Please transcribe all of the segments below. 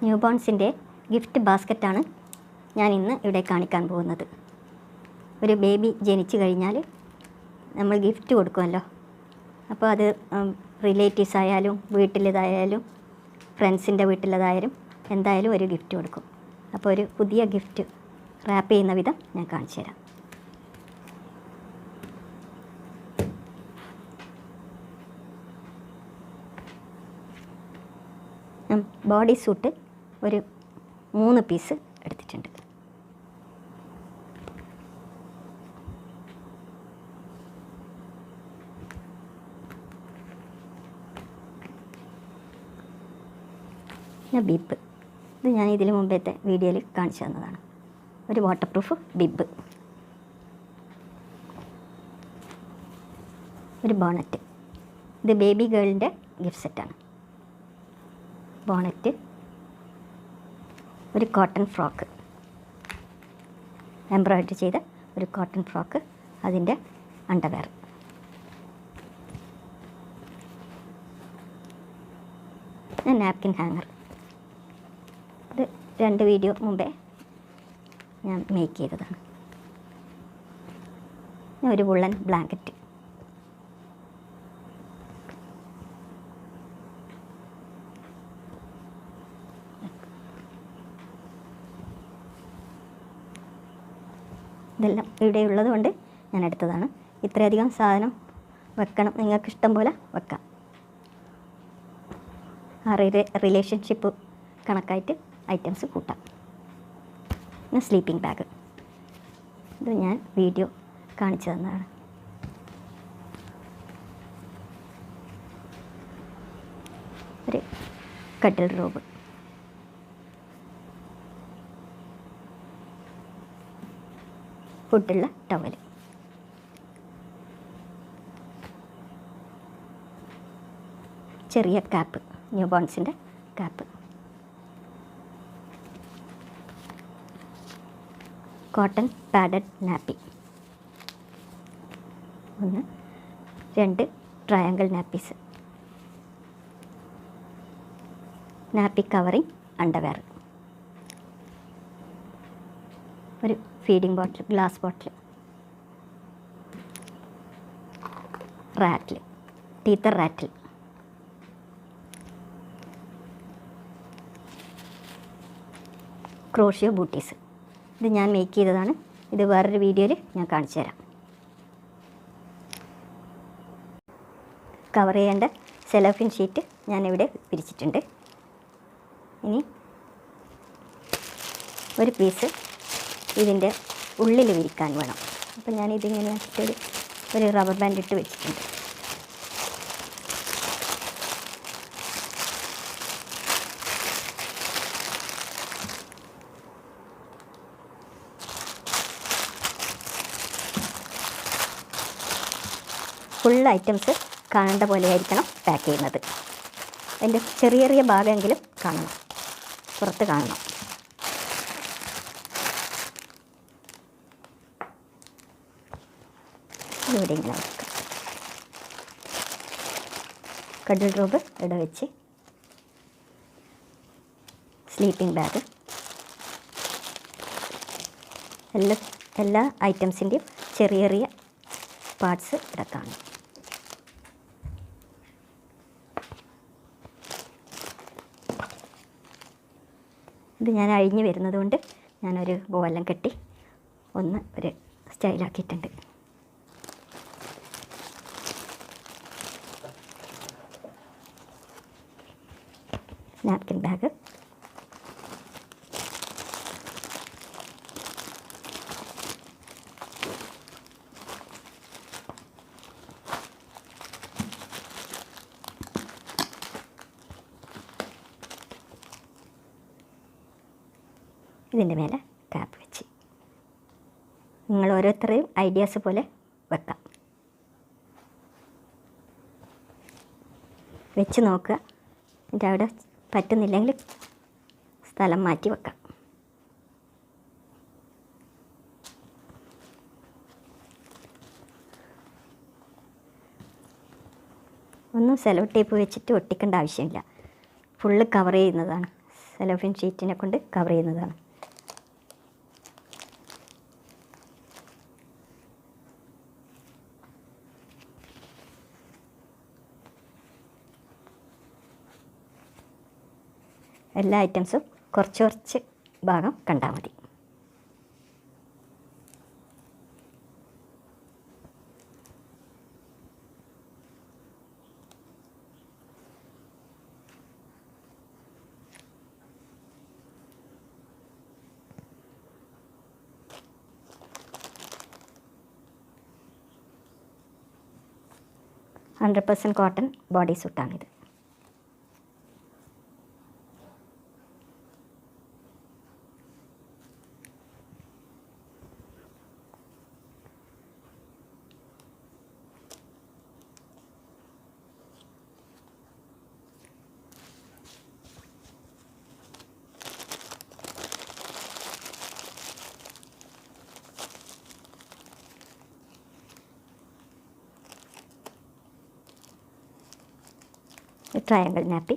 New ബോൺസിൻ്റെ gift ബാസ്ക്കറ്റാണ് ഞാൻ ഇന്ന് ഇവിടെ കാണിക്കാൻ പോകുന്നത്. ഒരു ബേബി ജനിച്ചു കഴിഞ്ഞാൽ നമ്മൾ ഗിഫ്റ്റ് കൊടുക്കുമല്ലോ. അപ്പോൾ അത് റിലേറ്റീവ്സ് ആയാലും വീട്ടിലേതായാലും ഫ്രണ്ട്സിൻ്റെ വീട്ടിലേതായാലും എന്തായാലും ഒരു ഗിഫ്റ്റ് കൊടുക്കും. അപ്പോൾ ഒരു പുതിയ ഗിഫ്റ്റ് റാപ്പ് ചെയ്യുന്ന വിധം ഞാൻ കാണിച്ചു തരാം. ബോഡി സൂട്ട് ഒരു 3 പീസ് എടുത്തിട്ടുണ്ട്. ബിബ്, ഇത് ഞാൻ ഇതിന് മുമ്പത്തെ വീഡിയോയിൽ കാണിച്ചു തന്നതാണ്. ഒരു വാട്ടർ പ്രൂഫ് ബിബ്, ഒരു ബോണറ്റ്. ഇത് ബേബി ഗേളിൻ്റെ ഗിഫ്റ്റ് സെറ്റാണ്. ബോണറ്റ്, ഒരു കോട്ടൺ ഫ്രോക്ക്, എംബ്രോയിഡറി ചെയ്ത ഒരു കോട്ടൺ ഫ്രോക്ക്, അതിൻ്റെ അണ്ടർവെയർ. നാപ്കിൻ ഹാങ്ങർ, ഇത് 2 വീഡിയോ മുമ്പേ ഞാൻ മേക്ക് ചെയ്തതാണ്. ഒരു വുള്ളൻ ബ്ലാങ്കറ്റ്, ഇതെല്ലാം ഇവിടെ ഉള്ളത് കൊണ്ട് ഞാൻ എടുത്തതാണ്. ഇത്രയധികം സാധനം വെക്കണം, നിങ്ങൾക്ക് ഇഷ്ടം പോലെ വെക്കാം. ആ റിലേഷൻഷിപ്പ് കണക്കായിട്ട് ഐറ്റംസ് കൂട്ടാം. പിന്നെ സ്ലീപ്പിംഗ് ബാഗ്, ഇത് ഞാൻ വീഡിയോ കാണിച്ചു തന്നതാണ്. ഒരു കട്ടിൽ റോബ്, ഫുഡുള്ള ടവൽ, ചെറിയ ക്യാപ്പ്, ന്യൂ ബോൺസിൻ്റെ cap, cotton padded nappy, 2 triangle nappies, nappy covering underwear, ഒരു feeding bottle, glass bottle, rattle, teether rattle, crochet booties. ഇത് ഞാൻ മേക്ക് ചെയ്തതാണ്. ഇത് വേറൊരു വീഡിയോയിൽ ഞാൻ കാണിച്ചു തരാം. കവർ ചെയ്യേണ്ട സെലോഫിൻ ഷീറ്റ് ഞാനിവിടെ പിരിച്ചിട്ടുണ്ട്. ഇനി ഒരു പീസ് ഇതിൻ്റെ ഉള്ളിൽ വിരിക്കാൻ വേണം. അപ്പോൾ ഞാനിതിങ്ങനെ ഒരു റബ്ബർ ബാൻഡ് ഇട്ട് വെച്ചിട്ടുണ്ട്. ഫുൾ ഐറ്റംസ് കാണേണ്ട പോലെ ആയിരിക്കണം പാക്ക് ചെയ്യുന്നത്. അതിൻ്റെ ചെറിയ ചെറിയ ഭാഗമെങ്കിലും കാണണം, പുറത്ത് കാണണം. ഇവിടെ ഇങ്ങനെ വെക്കാം. കട്ടിൽ റോബ് ഇവിടെ വെച്ച്, സ്ലീപ്പിംഗ് ബാഗ്, എല്ലാ ഐറ്റംസിൻ്റെയും ചെറിയ ചെറിയ പാർട്സ് ഇവിടെ കാണും. ഇത് ഞാൻ അഴിഞ്ഞ് വരുന്നത് കൊണ്ട് ഞാനൊരു ബോലെല്ലാം കെട്ടി ഒരു സ്റ്റൈലാക്കിയിട്ടുണ്ട്. നാപ്കിൻ ബാഗ്, ഇതിൻ്റെ മേലെ ക്യാപ്പ് വെച്ച്. നിങ്ങൾ ഓരോരുത്തരെയും ഐഡിയാസ് പോലെ വെക്കാം. വെച്ച് നോക്കുക. എന്നിട്ട് അവിടെ പറ്റുന്നില്ലെങ്കിൽ സ്ഥലം മാറ്റി വെക്കാം. ഒന്നും സെലോ ടേപ്പ് വെച്ചിട്ട് ഒട്ടിക്കേണ്ട ആവശ്യമില്ല. ഫുള്ള് കവർ ചെയ്യുന്നതാണ് സെലോഫിൻ ഷീറ്റിനെ കൊണ്ട് കവർ ചെയ്യുന്നതാണ്. എല്ലാ ഐറ്റംസും കുറച്ച് കുറച്ച് ഭാഗം കണ്ടാൽ മതി. ഹൺഡ്രഡ് % കോട്ടൺ ബോഡി സൂട്ടാണിത്. ട്രയാങ്കിൾ നാപ്പി,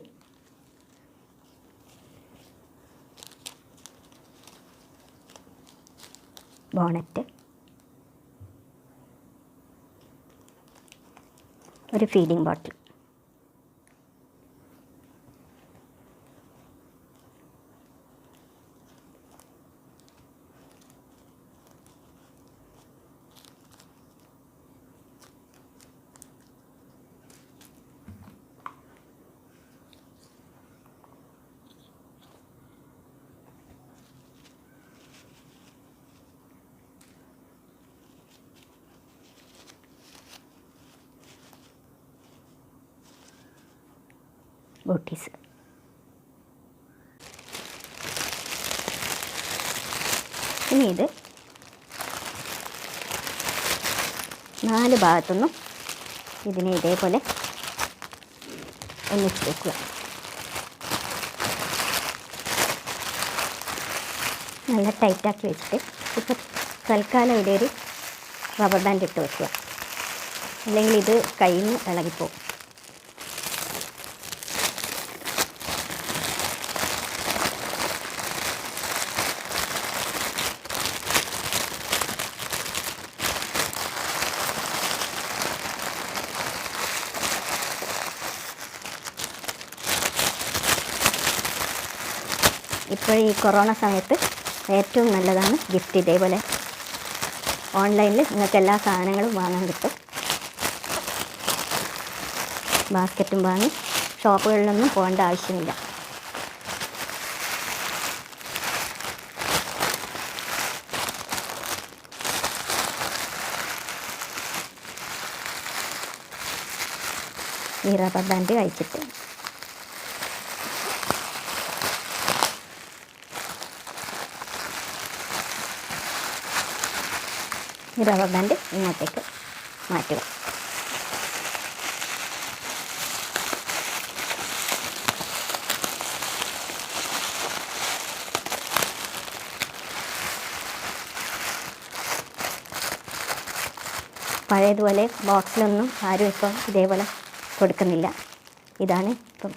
ബോണറ്റ്, ഒരു ഫീഡിംഗ് ബോട്ടിൽ, ബോട്ടീസ്. ഇനി ഇത് 4 ഭാഗത്തുനിന്നും ഇതിനെ ഇതേപോലെ ഒന്നിച്ച് വയ്ക്കുക. നല്ല ടൈറ്റാക്കി വെച്ചിട്ട് ഇപ്പോൾ തൽക്കാലം ഇവിടെ ഒരു റബ്ബർ ബാൻഡ് ഇട്ട് വയ്ക്കുക, അല്ലെങ്കിൽ ഇത് കയ്യിൽ നിന്ന് ഇളകിപ്പോവും. ഇപ്പോൾ ഈ കൊറോണ സമയത്ത് ഏറ്റവും നല്ലതാണ് ഗിഫ്റ്റ്. ഇതേപോലെ ഓൺലൈനിൽ നിങ്ങൾക്ക് എല്ലാ സാധനങ്ങളും വാങ്ങാൻ കിട്ടും. ബാസ്ക്കറ്റും വാങ്ങി ഷോപ്പുകളിലൊന്നും പോകേണ്ട ആവശ്യമില്ല. ഈ റബ്ബർ ബാൻഡ് കഴിച്ചിട്ട് ഈ റബ്ബർ ബാൻഡ് ഇങ്ങോട്ടേക്ക് മാറ്റുക. പഴയതുപോലെ ബോക്സിലൊന്നും ആരും ഇപ്പം ഇതേപോലെ കൊടുക്കുന്നില്ല. ഇതാണ് ഇപ്പം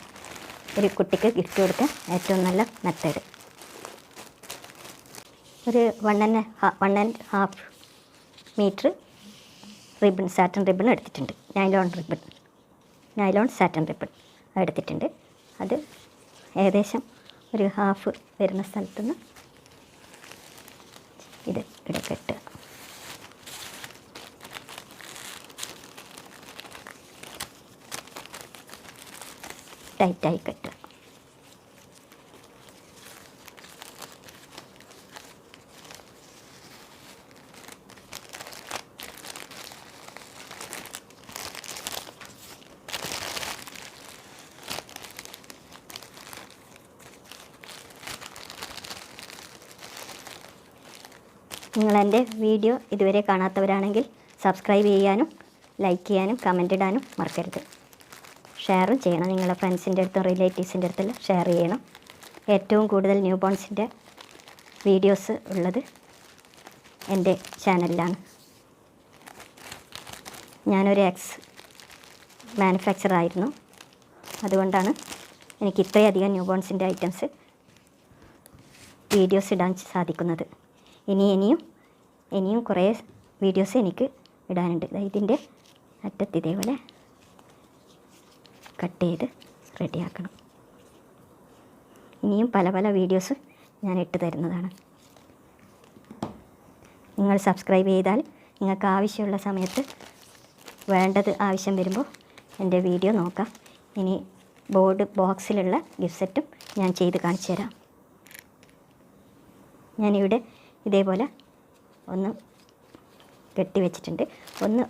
ഒരു കുട്ടിക്ക് ഗിഫ്റ്റ് കൊടുക്കാൻ ഏറ്റവും നല്ല മെത്തേഡ്. ഒരു 1.5 മീറ്റർ റിബൺ, സാറ്റൻ റിബൺ എടുത്തിട്ടുണ്ട്. നൈലോൺ സാറ്റൻ റിബൺ എടുത്തിട്ടുണ്ട്. അത് ഏകദേശം ഒരു ഹാഫ് വരുന്ന സ്ഥലത്തുനിന്ന് ഇത് ഇവിടെ കെട്ടുക. ടൈറ്റായി കെട്ടുക. നിങ്ങളെൻ്റെ വീഡിയോ ഇതുവരെ കാണാത്തവരാണെങ്കിൽ സബ്സ്ക്രൈബ് ചെയ്യാനും ലൈക്ക് ചെയ്യാനും കമൻ്റ് ഇടാനും മറക്കരുത്. ഷെയറും ചെയ്യണം. നിങ്ങളുടെ ഫ്രണ്ട്സിൻ്റെ അടുത്തും റിലേറ്റീവ്സിൻ്റെ അടുത്തെല്ലാം ഷെയർ ചെയ്യണം. ഏറ്റവും കൂടുതൽ ന്യൂ ബോൺസിൻ്റെ വീഡിയോസ് ഉള്ളത് എൻ്റെ ചാനലിലാണ്. ഞാനൊരു മാനുഫാക്ചറായിരുന്നു. അതുകൊണ്ടാണ് എനിക്ക് ഇത്രയധികം ന്യൂ ബോൺസിൻ്റെ ഐറ്റംസ് വീഡിയോസ് ഇടാൻ സാധിക്കുന്നത്. ഇനിയും കുറേ വീഡിയോസ് എനിക്ക് ഇടാനുണ്ട്. ഇതിൻ്റെ അറ്റത്ത് ഇതേപോലെ കട്ട് ചെയ്ത് റെഡിയാക്കണം. ഇനിയും പല പല വീഡിയോസ് ഞാൻ ഇട്ട് തരുന്നതാണ്. നിങ്ങൾ സബ്സ്ക്രൈബ് ചെയ്താൽ നിങ്ങൾക്ക് ആവശ്യമുള്ള സമയത്ത് ആവശ്യം വരുമ്പോൾ എൻ്റെ വീഡിയോ നോക്കാം. ഇനി ബോക്സിലുള്ള ഗിഫ്റ്റ് സെറ്റും ഞാൻ ചെയ്ത് കാണിച്ചു തരാം. ഞാനിവിടെ ഇതേപോലെ ഒന്ന് കെട്ടി വെച്ചിട്ടുണ്ട്.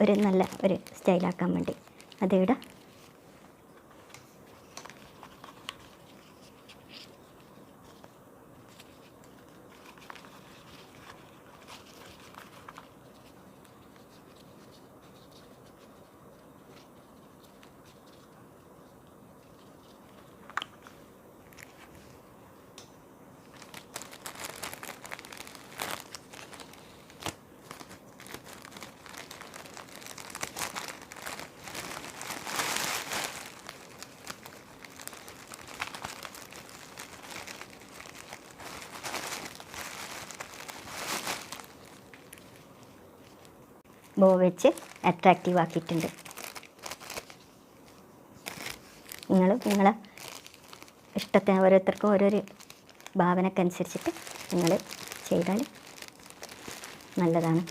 ഒരു നല്ല ഒരു സ്റ്റൈലാക്കാൻ വേണ്ടി അതിവിടെ ബോ വെച്ച് അട്രാക്റ്റീവ് ആക്കിയിട്ടുണ്ട്. നിങ്ങളെ ഇഷ്ടത്തിന് ഓരോരുത്തർക്കും ഓരോരു ഭാവനക്കനുസരിച്ചിട്ട് നിങ്ങൾ ചെയ്താൽ നല്ലതാണ്.